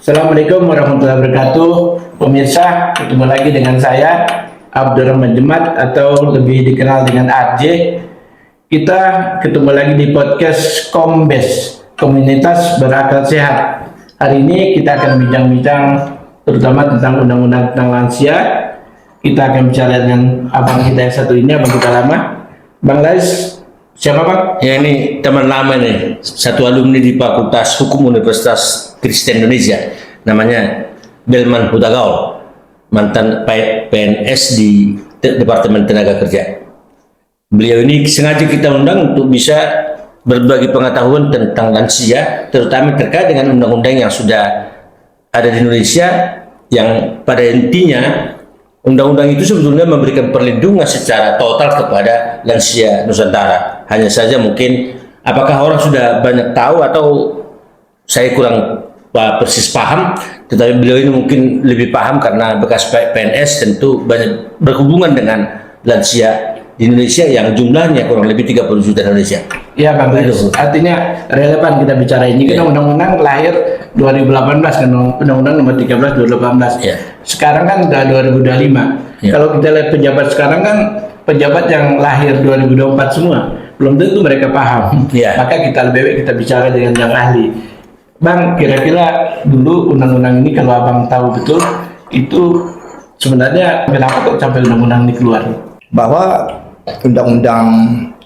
Assalamualaikum warahmatullahi wabarakatuh. Pemirsa, ketemu lagi dengan saya Abdurrahman Jemat atau lebih dikenal dengan RJ. Kita ketemu lagi di podcast Kombes, Komunitas Berakal Sehat. Hari ini kita akan bincang-bincang terutama tentang undang-undang tentang lansia. Kita akan bicara dengan abang kita yang satu ini, abang kita lama, Bang Lais. Siapa Bang? Ya, ini teman lama nih, satu alumni di Fakultas Hukum Universitas Kristen Indonesia, namanya Belman Hutagaul, mantan PNS di Departemen Tenaga Kerja. Beliau ini sengaja kita undang untuk bisa berbagi pengetahuan tentang lansia, terutama terkait dengan undang-undang yang sudah ada di Indonesia, yang pada intinya undang-undang itu sebetulnya memberikan perlindungan secara total kepada lansia Nusantara. Hanya saja mungkin apakah orang sudah banyak tahu atau saya kurang persis paham, tetapi beliau ini mungkin lebih paham karena bekas PNS tentu banyak berhubungan dengan lansia di Indonesia yang jumlahnya kurang lebih 30 juta Indonesia. Ya Bang, artinya relevan kita bicara ini. Kita undang-undang lahir 2018 kan, undang-undang nomor 13 2018. Ya. Sekarang kan udah 2025. Ya. Kalau kita lihat pejabat sekarang kan pejabat yang lahir 2024 semua, belum tentu mereka paham. Ya. Maka kita lebih baik kita bicara dengan yang ahli. Bang, kira-kira dulu undang-undang ini kalau abang tahu betul, itu sebenarnya kenapa kok sampai undang-undang ini keluar? Bahwa undang-undang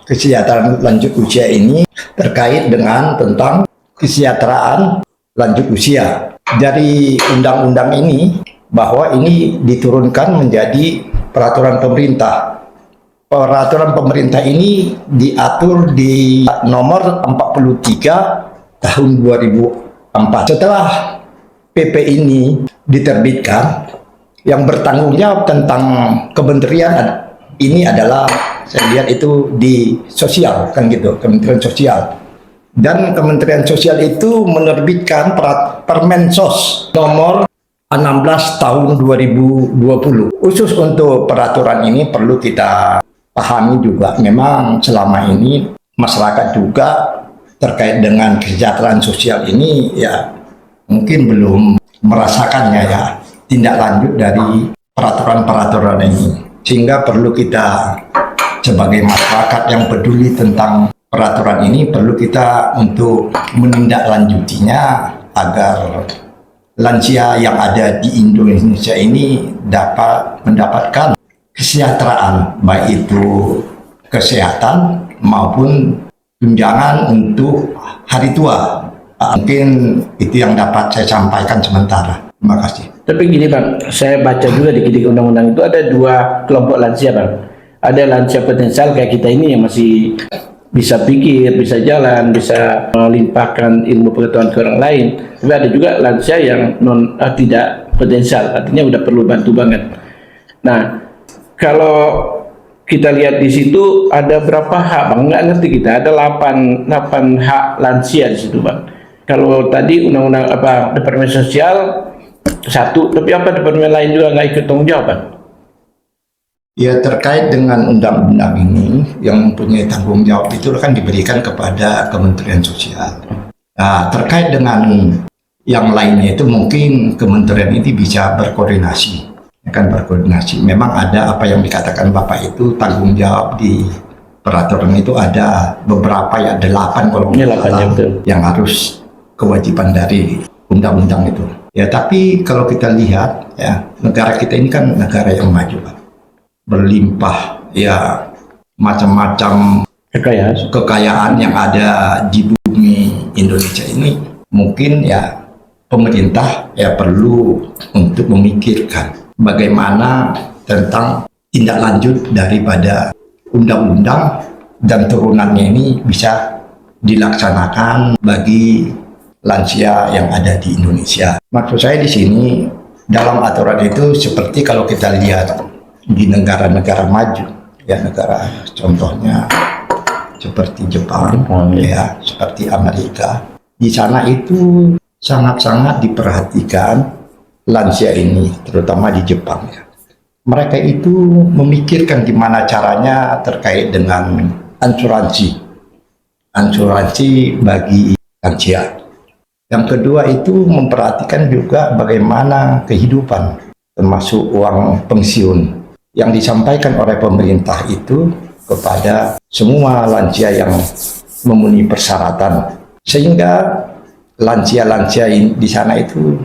kesejahteraan lanjut usia ini terkait dengan tentang kesejahteraan lanjut usia. Dari undang-undang ini bahwa ini diturunkan menjadi peraturan pemerintah. Peraturan pemerintah ini diatur di nomor 43 tahun 2004. Setelah PP ini diterbitkan, yang bertanggung jawab tentang kementerian ini adalah, saya lihat itu di sosial, kan gitu, Kementerian Sosial. Dan Kementerian Sosial itu menerbitkan Permensos nomor 16 tahun 2020. Khusus untuk peraturan ini perlu kita pahami juga, memang selama ini masyarakat juga terkait dengan kesejahteraan sosial ini ya mungkin belum merasakannya ya, tindak lanjut dari peraturan-peraturan ini. Sehingga perlu kita sebagai masyarakat yang peduli tentang peraturan ini, perlu kita untuk menindaklanjutinya agar lansia yang ada di Indonesia ini dapat mendapatkan kesejahteraan, baik itu kesehatan maupun tunjangan untuk hari tua. Mungkin itu yang dapat saya sampaikan sementara. Terima kasih. Tapi gini Bang, saya baca juga di undang-undang itu ada dua kelompok lansia Bang. Ada lansia potensial kayak kita ini yang masih bisa pikir, bisa jalan, bisa melimpahkan ilmu pengetahuan ke orang lain. Tapi ada juga lansia yang tidak potensial, artinya udah perlu bantu banget. Nah, kalau kita lihat di situ ada berapa hak Bang? Nggak ngerti kita, ada 8 hak lansia di situ Bang. Kalau tadi undang-undang Departemen Sosial satu, tapi apa departemen lain juga nggak ikut tanggung jawab Bang? Ya, terkait dengan undang-undang ini yang mempunyai tanggung jawab itu kan diberikan kepada Kementerian Sosial. Nah, terkait dengan yang lainnya itu mungkin kementerian ini bisa berkoordinasi, akan berkoordinasi. Memang ada apa yang dikatakan Bapak itu tanggung jawab di peraturan itu ada beberapa ya, 8 kalau yang harus kewajiban dari undang-undang itu. Ya, tapi kalau kita lihat ya, negara kita ini kan negara yang maju, Pak. Berlimpah ya macam-macam kekayaan yang ada di bumi Indonesia ini. Mungkin ya pemerintah ya perlu untuk memikirkan bagaimana tentang tindak lanjut daripada undang-undang dan turunannya ini bisa dilaksanakan bagi lansia yang ada di Indonesia. Maksud saya di sini dalam aturan itu seperti kalau kita lihat di negara-negara maju, ya negara contohnya seperti Jepang, ya seperti Amerika. Di sana itu sangat-sangat diperhatikan lansia ini, terutama di Jepang. Ya. Mereka itu memikirkan gimana caranya terkait dengan asuransi bagi lansia. Yang kedua itu memperhatikan juga bagaimana kehidupan, termasuk uang pensiun yang disampaikan oleh pemerintah itu kepada semua lansia yang memenuhi persyaratan, sehingga lansia-lansia di sana itu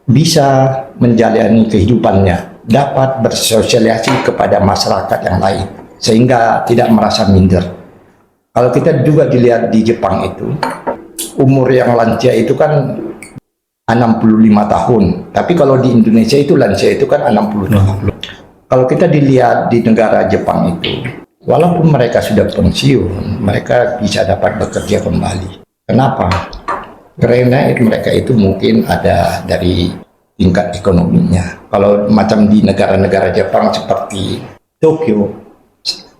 bisa menjalani kehidupannya, dapat bersosialisasi kepada masyarakat yang lain, sehingga tidak merasa minder. Kalau kita juga dilihat di Jepang itu, umur yang lansia itu kan 65 tahun, tapi kalau di Indonesia itu lansia itu kan 60 tahun. Kalau kita dilihat di negara Jepang itu, walaupun mereka sudah pensiun, mereka bisa dapat bekerja kembali. Kenapa? Karena mereka itu mungkin ada dari tingkat ekonominya. Kalau macam di negara-negara Jepang seperti Tokyo,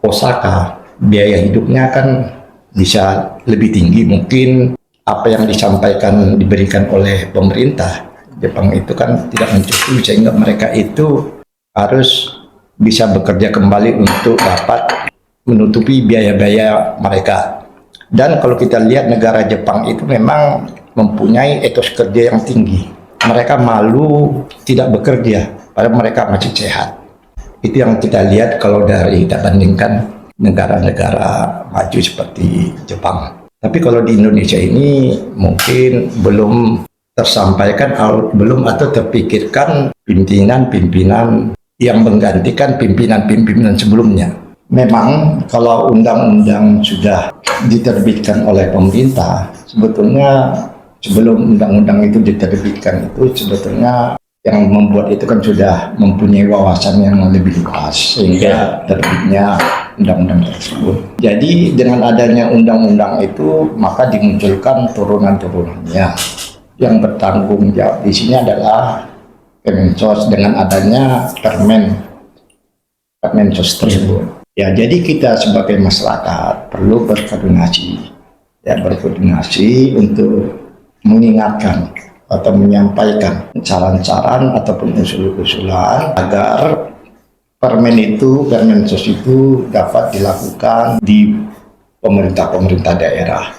Osaka, biaya hidupnya kan bisa lebih tinggi. Mungkin apa yang disampaikan diberikan oleh pemerintah Jepang itu kan tidak mencukupi, sehingga mereka itu harus bisa bekerja kembali untuk dapat menutupi biaya-biaya mereka. Dan kalau kita lihat negara Jepang itu memang mempunyai etos kerja yang tinggi. Mereka malu tidak bekerja, padahal mereka masih sehat. Itu yang kita lihat kalau dari kita bandingkan negara-negara maju seperti Jepang. Tapi kalau di Indonesia ini mungkin belum tersampaikan, belum atau terpikirkan pimpinan-pimpinan yang menggantikan pimpinan-pimpinan sebelumnya. Memang kalau undang-undang sudah diterbitkan oleh pemerintah, sebetulnya sebelum undang-undang itu diterbitkan itu sebetulnya yang membuat itu kan sudah mempunyai wawasan yang lebih luas sehingga terbitnya undang-undang tersebut. Jadi dengan adanya undang-undang itu maka dimunculkan turunan-turunannya. Yang bertanggung jawab di sini adalah Kemensos dengan adanya Permensos tersebut. Ya, jadi kita sebagai masyarakat perlu berkoordinasi untuk mengingatkan atau menyampaikan saran-saran ataupun usul-usulan agar Permensos itu dapat dilakukan di pemerintah-pemerintah daerah,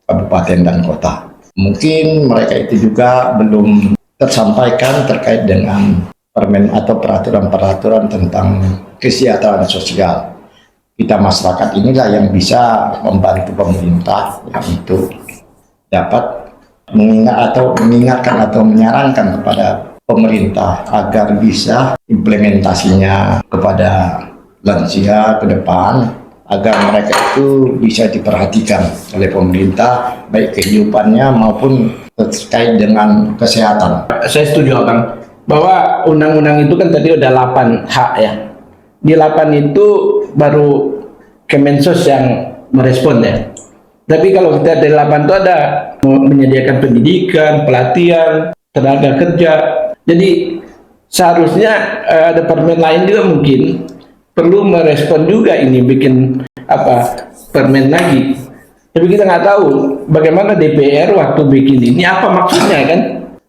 kabupaten dan kota. Mungkin mereka itu juga belum tersampaikan terkait dengan permen atau peraturan-peraturan tentang kesejahteraan sosial. Kita masyarakat inilah yang bisa membantu pemerintah untuk dapat mengingatkan atau menyarankan kepada pemerintah agar bisa implementasinya kepada lansia ke depan, agar mereka itu bisa diperhatikan oleh pemerintah baik kehidupannya maupun terkait dengan kesehatan. Saya setuju Abang bahwa undang-undang itu kan tadi ada 8 hak ya. Di 8 itu baru Kemensos yang merespon ya. Tapi kalau kita dari 8 itu ada menyediakan pendidikan, pelatihan, tenaga kerja. Jadi seharusnya ada permen lain juga mungkin perlu merespon juga ini, bikin permen lagi. Tapi kita nggak tahu bagaimana DPR waktu bikin ini apa maksudnya kan.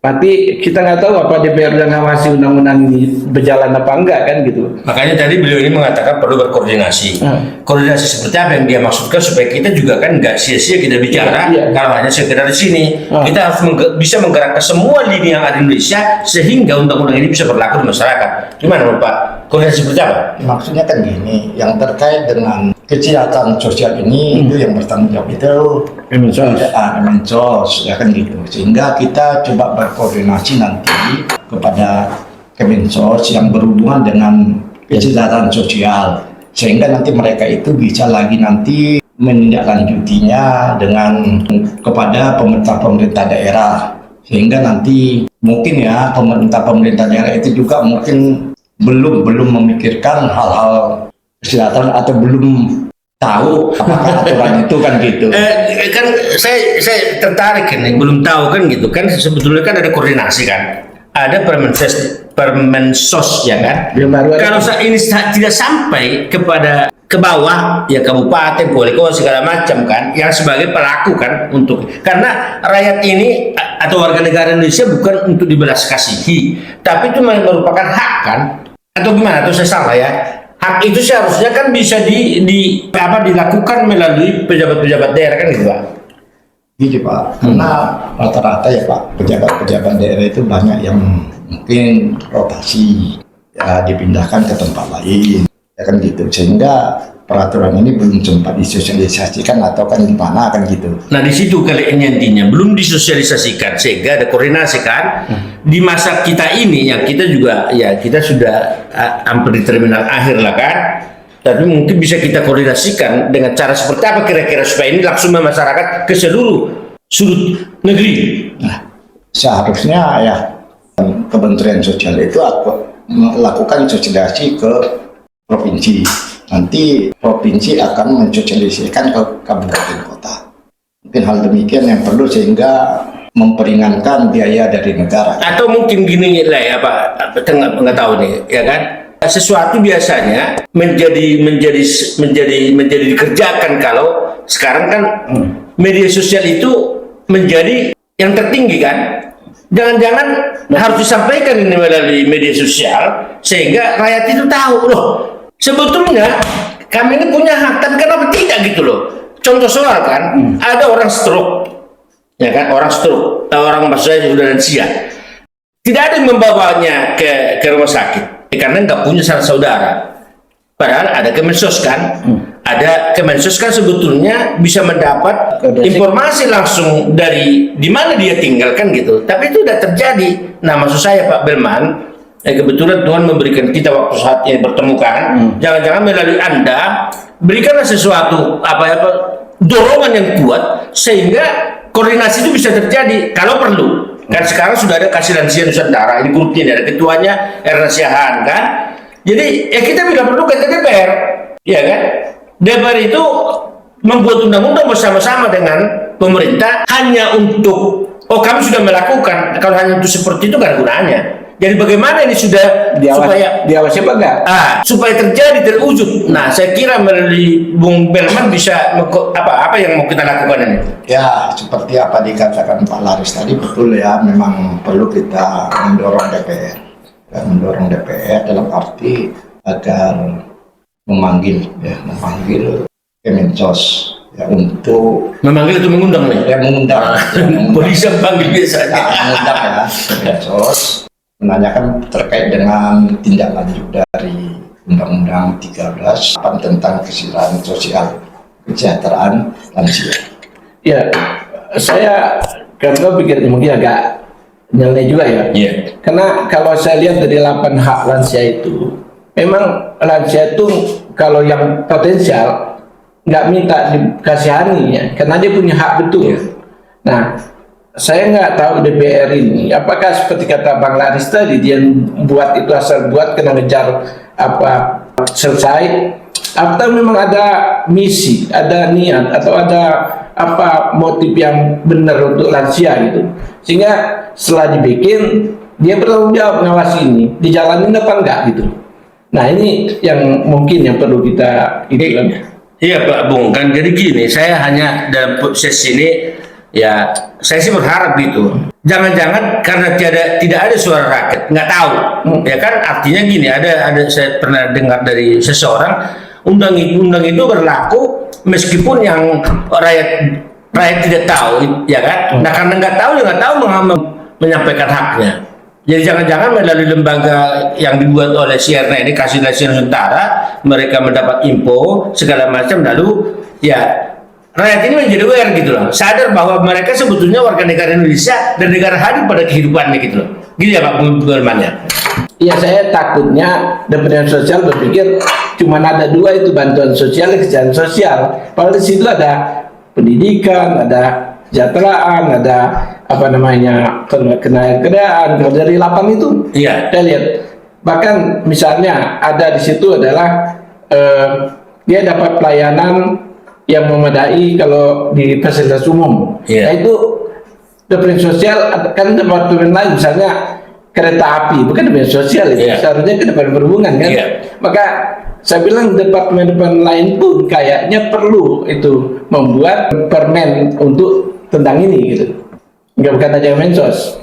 Tapi kita nggak tahu apa DPR udah ngawasi undang-undang ini berjalan apa enggak kan gitu. Makanya tadi beliau ini mengatakan perlu berkoordinasi. Koordinasi seperti apa yang dia maksudkan supaya kita juga kan nggak sia-sia kita bicara kalau hanya sekedar di sini. Kita harus bisa menggerakkan semua lini yang ada di Indonesia sehingga undang-undang ini bisa berlaku di masyarakat. Gimana Pak? Koordinasi seperti apa? Maksudnya kan gini, yang terkait dengan kesejahteraan sosial ini itu yang bertanggung jawab itu Kemensos ya kan gitu. Sehingga kita coba berkoordinasi nanti kepada Kemensos yang berhubungan dengan kesejahteraan sosial, sehingga nanti mereka itu bisa lagi nanti menindaklanjutinya dengan kepada pemerintah daerah, sehingga nanti mungkin ya pemerintah daerah itu juga mungkin belum memikirkan hal-hal kesehatan atau belum tahu apakah aturan itu kan gitu. Kan saya tertarik ini, belum tahu kan gitu kan, sebetulnya kan ada koordinasi kan, ada Permensos ya kan. Kalau ini tidak sampai ke bawah ya kabupaten, wali kota segala macam kan, yang sebagai pelaku kan untuk, karena rakyat ini atau warga negara Indonesia bukan untuk dibelas kasihi, tapi itu merupakan hak kan, atau gimana, atau saya salah ya? Hak itu seharusnya kan bisa dilakukan melalui pejabat-pejabat daerah kan gitu Pak. Gitu Pak, karena rata-rata ya Pak, pejabat-pejabat daerah itu banyak yang mungkin rotasi, ya dipindahkan ke tempat lain, ya kan gitu. Sehingga peraturan ini belum sempat disosialisasikan atau kan gimana kan gitu. Nah di situ kali ini intinya belum disosialisasikan sehingga ada koordinasi kan di masa kita ini yang kita juga ya kita sudah hampir di terminal akhir lah kan, tapi mungkin bisa kita koordinasikan dengan cara seperti apa kira-kira supaya ini langsung masyarakat ke seluruh sudut negeri. Nah, seharusnya ya Kementerian Sosial itu melakukan sosialisasi ke provinsi. Nanti provinsi akan mensosialisasikan ke kabupaten kota. Mungkin hal demikian yang perlu sehingga memperingankan biaya dari negara. Atau mungkin gini lah ya Pak, nggak tahu nih ya kan. Sesuatu biasanya menjadi dikerjakan kalau sekarang kan media sosial itu menjadi yang tertinggi kan. Jangan-jangan harus disampaikan ini melalui media sosial sehingga rakyat itu tahu loh. Sebetulnya kami ini punya hak, tapi kenapa tidak gitu loh? Contoh soal kan, ada orang stroke, ya kan, orang stroke, orang maksudnya sudah lansia, tidak ada yang membawanya ke rumah sakit, karena nggak punya sanak saudara. Padahal ada Kemensos kan, ada Kemensos kan sebetulnya bisa mendapat informasi langsung dari di mana dia tinggal kan gitu. Tapi itu sudah terjadi. Nah maksud saya Pak Belman. Kebetulan Tuhan memberikan kita waktu saat ini bertemu kan, jangan-jangan melalui Anda berikanlah sesuatu dorongan yang kuat sehingga koordinasi itu bisa terjadi kalau perlu. Kan sekarang sudah ada Kasih Lansia Nusantara, ini grupnya ada ketuanya Erna Siahaan kan. Jadi ya kita bila perlu ke DPR, ya kan? DPR itu membuat undang-undang bersama-sama dengan pemerintah hanya untuk kami sudah melakukan, kalau hanya untuk seperti itu kan gunanya. Jadi bagaimana ini sudah diawasi apa enggak? Supaya terjadi terwujud. Nah, saya kira melalui Bung Belman bisa apa yang mau kita lakukan ini? Ya, seperti apa dikatakan Pak Laris tadi betul ya, memang perlu kita mendorong DPR. Ya, mendorong DPR dalam arti agar memanggil Kemensos ya untuk memanggil itu mengundang nih. Ya mengundang. Polisi panggil biasanya. Mengundang ya Kemensos. Menanyakan terkait dengan tindak lanjut dari Undang-Undang 13 tentang kesejahteraan lansia. Ya, saya karena pikir mungkin agak nyeleneh juga ya. Yeah. Karena kalau saya lihat dari 8 hak lansia itu, memang lansia itu kalau yang potensial nggak minta dikasihani ya, karena dia punya hak betul. Yeah. Nah, saya nggak tahu DPR ini apakah seperti kata Bang Laris tadi dia buat itu asal buat kena ngejar selesai, atau memang ada misi, ada niat atau ada motif yang benar untuk lansia gitu, sehingga setelah dibikin dia bertanggung jawab ngawasi ini dijalanin apa enggak gitu. Nah ini yang mungkin yang perlu kita Iya Pak Bung, kan jadi gini, saya hanya dalam proses ini ya saya sih berharap gitu. Jangan-jangan karena tidak ada suara rakyat, nggak tahu, ya kan? Artinya gini, ada saya pernah dengar dari seseorang, undang-undang itu berlaku meskipun yang rakyat tidak tahu, ya kan? Nah karena nggak tahu menyampaikan haknya. Jadi jangan-jangan melalui lembaga yang dibuat oleh Sierna ini, Kasih Lansia Nusantara, mereka mendapat info segala macam, lalu ya rakyat ini menjadi aware gitu loh, sadar bahwa mereka sebetulnya warga negara Indonesia dan negara hadir pada kehidupannya gitu loh. Gitu ya Pak Belman ya? Iya, saya takutnya Departemen Sosial berpikir cuma ada 2 itu, bantuan sosial, kesejahteraan sosial. Padahal di situ ada pendidikan, ada kesejahteraan, ada kenaikan kalau dari 8 itu. Iya. Saya lihat bahkan misalnya ada di situ adalah dia dapat pelayanan yang memadai kalau di fasilitas umum. Yeah. Nah itu departemen sosial kan departemen lain, misalnya kereta api bukan departemen sosial itu, seharusnya ke departemen perhubungan kan. Maka saya bilang departemen lain pun kayaknya perlu itu membuat permen untuk tentang ini gitu. Enggak bukan aja Mensos.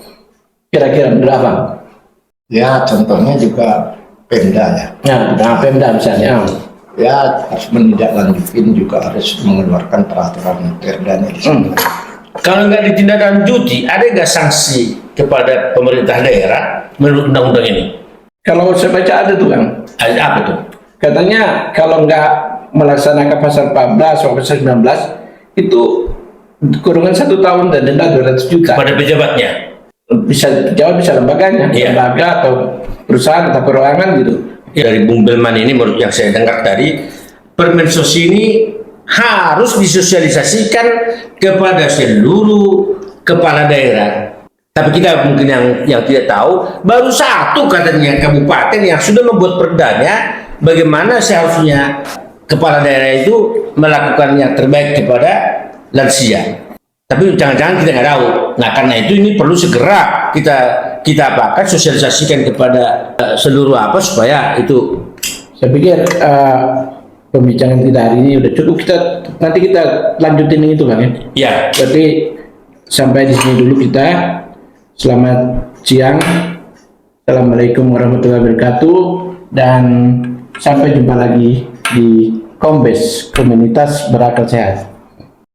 Kira-kira berapa? Ya contohnya juga Pemda ya. Nah, Pemda misalnya. Ya harus menindaklanjutin, juga harus mengeluarkan peraturan perdanya di sana. Kalau nggak ditindaklanjuti, ada nggak sanksi kepada pemerintah daerah menurut undang-undang ini? Kalau saya baca ada tuh Kang, Ada apa tuh? katanya kalau nggak melaksanakan pasal 14 atau pasal 19 itu kurungan 1 tahun dan denda 200 juta. Pada pejabatnya. Bisa jawab, bisa lembaganya, Iya. lembaga atau perusahaan atau perorangan gitu. Ya, dari Bung Belman ini menurut yang saya dengar tadi, Permensos ini harus disosialisasikan kepada seluruh kepala daerah. Tapi kita mungkin yang tidak tahu, baru satu katanya kabupaten yang sudah membuat perdanya bagaimana seharusnya kepala daerah itu melakukan yang terbaik kepada lansia. Tapi jangan-jangan kita nggak tahu. Nah, karena itu ini perlu segera kita apakan, sosialisasikan kepada seluruh supaya itu. Saya pikir pembicaraan kita hari ini udah cukup. Nanti kita lanjutin itu Bang ya. Ya, Berarti sampai di sini dulu kita. Selamat siang. Assalamualaikum warahmatullahi wabarakatuh, dan sampai jumpa lagi di Kombes Komunitas Berakal Sehat.